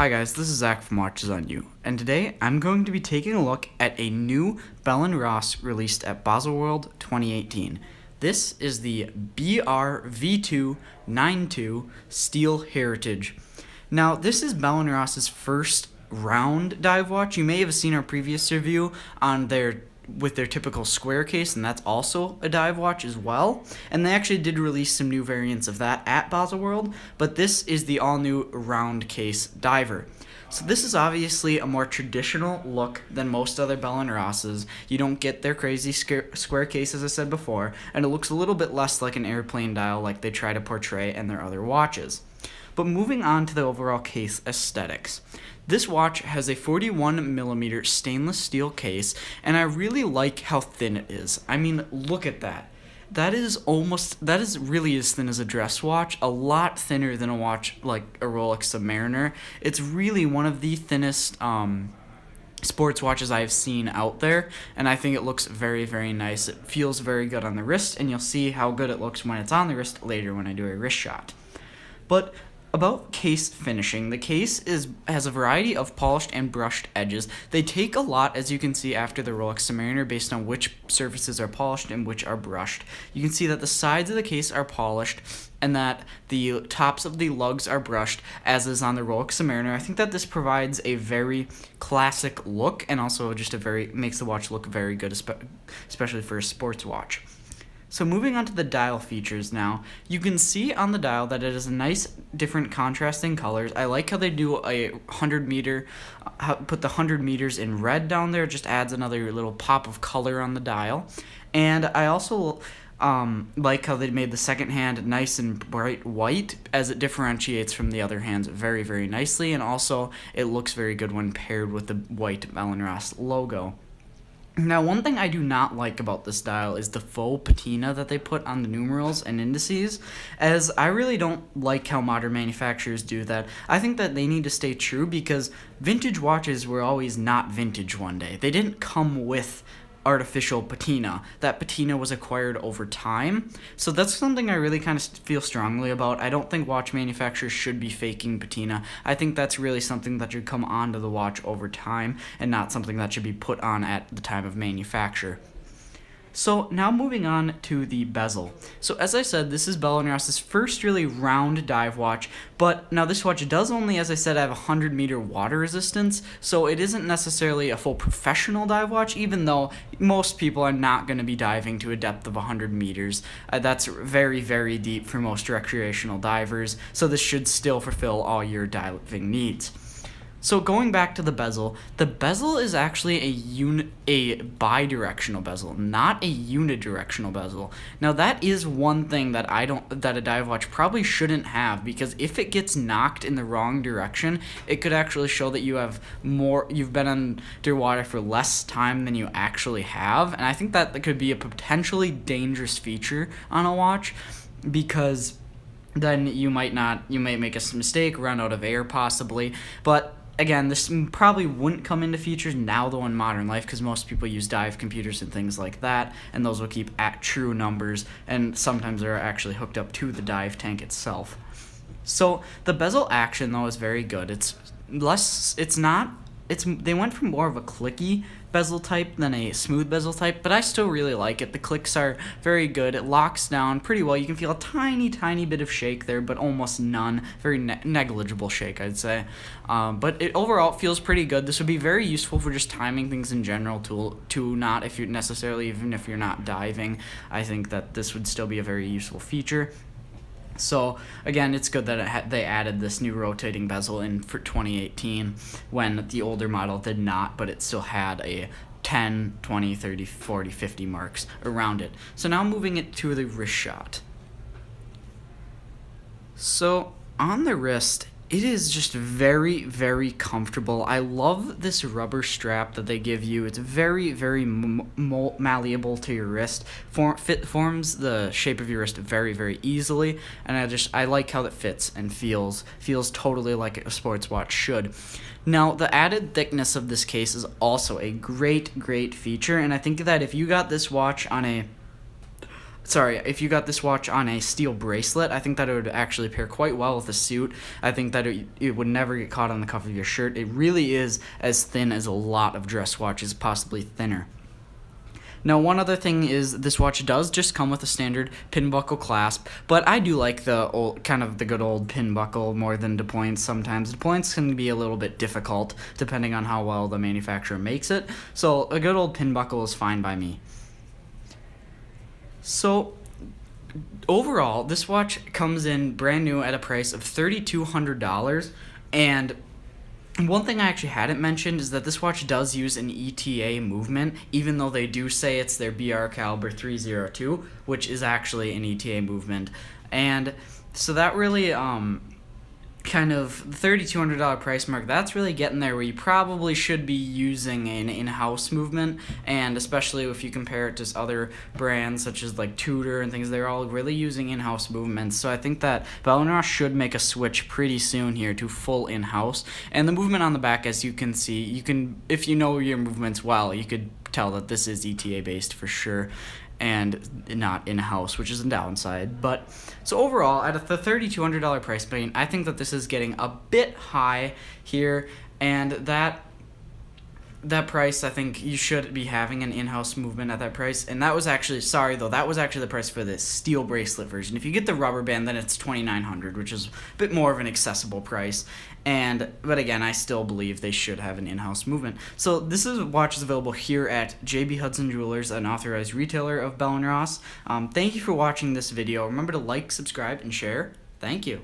Hi guys, this is Zach from Watches on You, and today I'm going to be taking a look at a new Bell & Ross released at Baselworld 2018. This is the BR V2-92 Steel Heritage. Now, this is Bell & Ross's first round dive watch. You may have seen our previous review on with their typical square case, and that's also a dive watch as well. And they actually did release some new variants of that at Baselworld, but this is the all-new round case diver. So this is obviously a more traditional look than most other Bell & Rosses. You don't get their crazy square case, as I said before, and it looks a little bit less like an airplane dial like they try to portray in their other watches. But moving on to the overall case aesthetics. This watch has a 41mm stainless steel case, and I really like how thin it is. I mean, look at that. That is really as thin as a dress watch, a lot thinner than a watch like a Rolex Submariner. It's really one of the thinnest sports watches I have seen out there, and I think it looks very, very nice. It feels very good on the wrist, and you'll see how good it looks when it's on the wrist later when I do a wrist shot. But about case finishing, the case has a variety of polished and brushed edges. They take a lot, as you can see after the Rolex Submariner, based on which surfaces are polished and which are brushed. You can see that the sides of the case are polished and that the tops of the lugs are brushed, as is on the Rolex Submariner. I think that this provides a very classic look and also just makes the watch look very good, especially for a sports watch. So moving on to the dial features now, you can see on the dial that it is a nice different contrasting colors. I like how they do a 100 meter, put the 100 meters in red down there, just adds another little pop of color on the dial. And I also like how they made the second hand nice and bright white, as it differentiates from the other hands very, very nicely, and also it looks very good when paired with the white Bell & Ross logo. Now, one thing I do not like about this dial is the faux patina that they put on the numerals and indices, as I really don't like how modern manufacturers do that. I think that they need to stay true, because vintage watches were always not vintage one day. They didn't come with artificial patina. That patina was acquired over time. So that's something I really kind of feel strongly about. I don't think watch manufacturers should be faking patina. I think that's really something that should come onto the watch over time and not something that should be put on at the time of manufacture. So now moving on to the bezel. So as I said, this is Bell & Ross's first really round dive watch, but now this watch does only, as I said, have 100 meter water resistance, so it isn't necessarily a full professional dive watch, even though most people are not going to be diving to a depth of 100 meters. That's very, very deep for most recreational divers, so this should still fulfill all your diving needs. So going back to the bezel is actually a bidirectional bezel, not a unidirectional bezel. Now that is one thing that a dive watch probably shouldn't have, because if it gets knocked in the wrong direction, it could actually show that you've been underwater for less time than you actually have, and I think that could be a potentially dangerous feature on a watch, because then you may make a mistake, run out of air possibly, but again, this probably wouldn't come into features now, though, in modern life, because most people use dive computers and things like that, and those will keep at true numbers, and sometimes they're actually hooked up to the dive tank itself. So the Bezel Action, though, is very good. They went from more of a clicky bezel type than a smooth bezel type, but I still really like it. The clicks are very good. It locks down pretty well. You can feel a tiny, tiny bit of shake there, but almost none. Very negligible shake, I'd say. But it overall feels pretty good. This would be very useful for just timing things in general, to not if you're necessarily, even if you're not diving. I think that this would still be a very useful feature. So, again, it's good that they added this new rotating bezel in for 2018 when the older model did not, but it still had a 10, 20, 30, 40, 50 marks around it. So now moving it to the wrist shot. So, on the wrist, it is just very, very comfortable. I love this rubber strap that they give you. It's very, very malleable to your wrist. Forms the shape of your wrist very, very easily, and I like how it fits and feels totally like a sports watch should. Now, the added thickness of this case is also a great, great feature, and I think that if you got this watch on a Sorry, if you got this watch on a steel bracelet, I think that it would actually pair quite well with a suit. I think that it would never get caught on the cuff of your shirt. It really is as thin as a lot of dress watches, possibly thinner. Now, one other thing is this watch does just come with a standard pin buckle clasp, but I do like the good old pin buckle more than DuPoints sometimes. DuPoints can be a little bit difficult depending on how well the manufacturer makes it, so a good old pin buckle is fine by me. So, overall, this watch comes in brand new at a price of $3,200, and one thing I actually hadn't mentioned is that this watch does use an Eta movement, even though they do say it's their BR caliber 302, which is actually an Eta movement. And so that really kind of the $3,200 price mark, that's really getting there where you probably should be using an in-house movement, and especially if you compare it to other brands such as like Tudor and things, they're all really using in-house movements. So I think that Bell & Ross should make a switch pretty soon here to full in-house. And the movement on the back, as you can see, you can, if you know your movements well, you could tell that this is ETA based for sure, and not in-house, which is a downside. But so overall, at the $3,200 price point, I think that this is getting a bit high here, and that price, I think you should be having an in-house movement at that price. And that was actually, that was actually the price for the steel bracelet version. If you get the rubber band, then it's $2,900, which is a bit more of an accessible price. But again, I still believe they should have an in-house movement. So this watch is available here at JB Hudson Jewelers, an authorized retailer of Bell & Ross. Thank you for watching this video. Remember to like, subscribe, and share. Thank you.